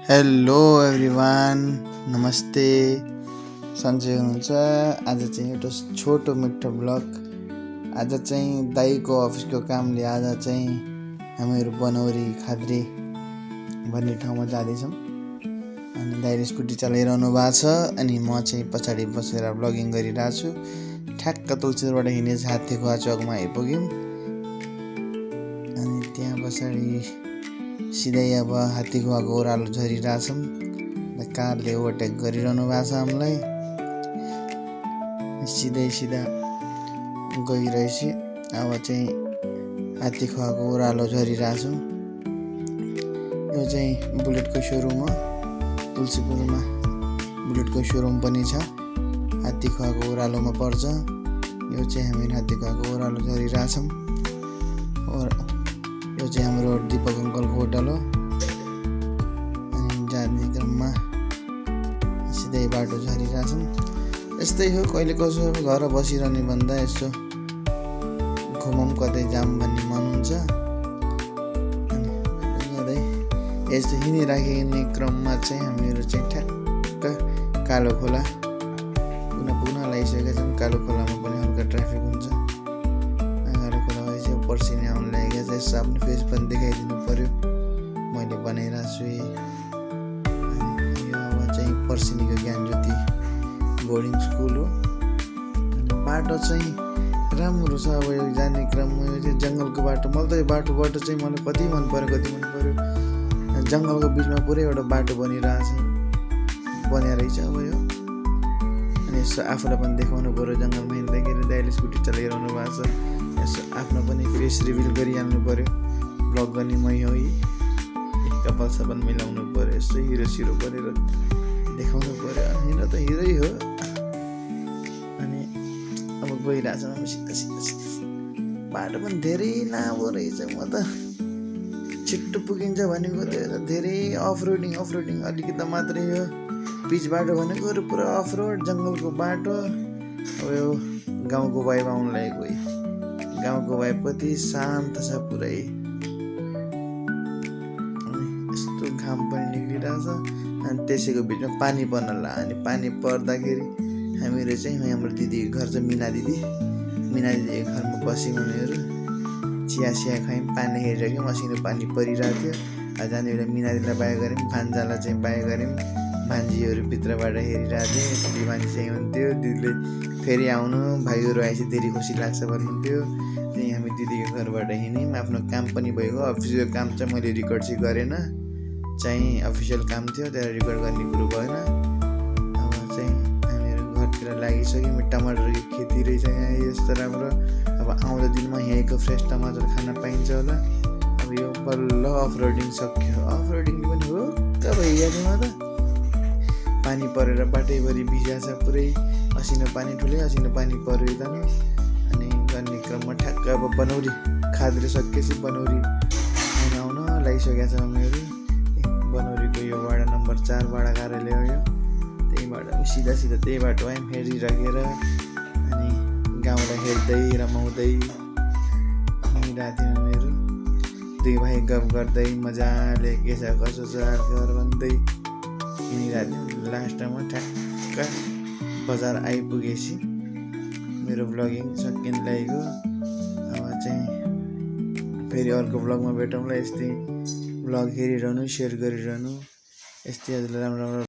Hello everyone, नमस्ते। सन्चै हुनुहुन्छ? आज चाहिँ एउटा छोटो मिठो ब्लग। आज चाहिँ दाइको अफिसको कामले आज चाहिँ हामीहरू बनौरी खाद्री भन्ने ठाउँमा जाँदैछौँ। अनि दाइले स्कुटी चलाइरहनु भएको छ अनि म चाहिँ पछाडि बसेर ब्लगिङ गरिरहेको छु। ठ्याक्क तुलसीबाट हिँडेर हात्तीखोला चौकमा आइपुग्यौँ। अनि त्यहाँ पछाडि सिधै अब हात्तीखोलाको ओह्रालो झरिरहेछौँ। कारले ओभरटेक गरिरहनु भएको छ हामीलाई। सिधा गइरहेछ। अब चाहिँ हात्तीखोलाको ओह्रालो झरिरहेछौँ। यो चाहिँ बुलेटको सोरुम हो। तुलसीपुरमा बुलेटको सोरुम पनि छ। हात्तीखोलाको ओह्रालोमा पर्छ। यो चाहिँ हामी हात्तीखोलाको ओह्रालो झरिरहेछौँ। यो चाहिँ हाम्रो दिपक अङ्कलको होटल हो। अनि जाने क्रममा सिधै बाटो झरिरहेछौँ। यस्तै हो, कहिले कसो घर बसिरहने भन्दा यसो घुमौँ कतै जाऊँ भन्ने मन हुन्छ। अनि यस्तो हिँडिराख्ने क्रममा चाहिँ हामीहरू चाहिँ ठ्याक्क कालो खोला पुग्न लागिसकेका छौँ। कालो खोलामा पनि हल्का ट्राफिक हुन्छ। कालो खोला चाहिँ पर्सिने आउनु लागेको छ। यसो आफ्नो फेस पनि देखाइदिनु पर्यो। मैले बनाइरहेको छु। यो अब चाहिँ पर्सिनीको ज्ञानज्योति बोर्डिङ स्कुल हो। अनि बाटो चाहिँ राम्रो छ। अब यो जाने क्रममा यो चाहिँ जङ्गलको बाटो। मलाई त यो बाटोबाट चाहिँ मलाई कति मन पर्यो। जङ्गलको बिचमा पुरै एउटा बाटो बनिरहेछ। रहेछ अब यो। अनि यसो आफूलाई पनि देखाउनु पर्यो। जङ्गलमा हिँड्दाखेरि दाइले स्कुटी चलाइरहनु भएको छ। यसो आफ्नो पनि फेस रिभिल गरिहाल्नु पर्यो। ब्लग गर्ने मै हो। कपाल सपाल मिलाउनु पर्यो। यसो हिरो सिरो गरेर देखाउनु पर्यो। हिरो त हिरै हो। अनि अब गइरहेछौँ हामी सिधा। बाटो पनि धेरै लामो रहेछ। म त छिट्टो पुगिन्छ भनेको त्यो धेरै अफ रोडिङ अलिकति मात्रै हो। पिच बाटो भनेको पुरा अफ रोड जङ्गलको बाटो। अब यो गाउँको वाइब आउनु लागेको। गाउँको वाइब कति शान्त छ पुरै। यस्तो घाम पनि निक्लिरहेछ। अनि त्यसैको बिचमा पानी पर्न लाग्यो। अनि पानी पर्दाखेरि हामीहरू चाहिँ हाम्रो दिदीको घर छ मिना दिदीको घरमा बस्यौँ। हामीहरू चिया खायौँ, पानी हेरिरहेको थियौँ। मसिनो पानी परिरहेको थियो। जाने बेला मिना दिदीलाई बाय गऱ्यौँ, भान्जालाई चाहिँ बाय गऱ्यौँ। भान्जीहरू भित्रबाट हेरिरहेको थियो। दिदी भान्जी चाहिँ हुन्थ्यो। दिदीले फेरि आउनु भाइहरू आएपछि धेरै खुसी लाग्छ भन्नुहुन्थ्यो। त्यही हामी दिदीको घरबाट हिँड्यौँ। आफ्नो काम पनि भयो। अफिसियल काम चाहिँ मैले रेकर्ड चाहिँ गरेन। चाहिँ अफिसियल काम थियो, त्यहाँ रेकर्ड गर्ने कुरो भएन। अब चाहिँ हामीहरू घरतिर लागिसक्यौँ। टमाटरको खेती रहेछ यहाँ यस्तो राम्रो। अब आउँदो दिनमा यहीँको फ्रेस टमाटर खान पाइन्छ होला। अब यो बल्ल अफ रोडिङ सक्यो। अफ रोडिङ पनि हो त भइहाल्योमा त। पानी परेर बाटैभरि भिजा छ पुरै। असिनो पानी पर्यो जानु। अनि गर्ने क्रममा ठ्याक्क अब बनौरी खाद्री सकेपछि बनौरी आउन लागिसकेका छ हामीहरू। बनौरीको यो वडा नम्बर 4 वडा कार्यालय हो यो। त्यहीबाट सिधा त्यही बाटो आयौँ हेरिराखेर। अनि गाउँलाई हेर्दै रमाउँदै हिँडिरहेको थियौँ हामीहरू। दुई भाइ गफ गर्दै मजाले के छ कसो छ हालखबर भन्दै हिँडिरहेको थियौँ। लास्टमा ठ्याक्क बजार आइपुगेपछि मेरो ब्लगिङ सकिन लागेको। अब चाहिँ फेरि अर्को ब्लगमा भेटौँला। यस्तै ब्लग हेरिरहनु, सेयर गरिरहनु। यस्तै हजुरलाई राम्रो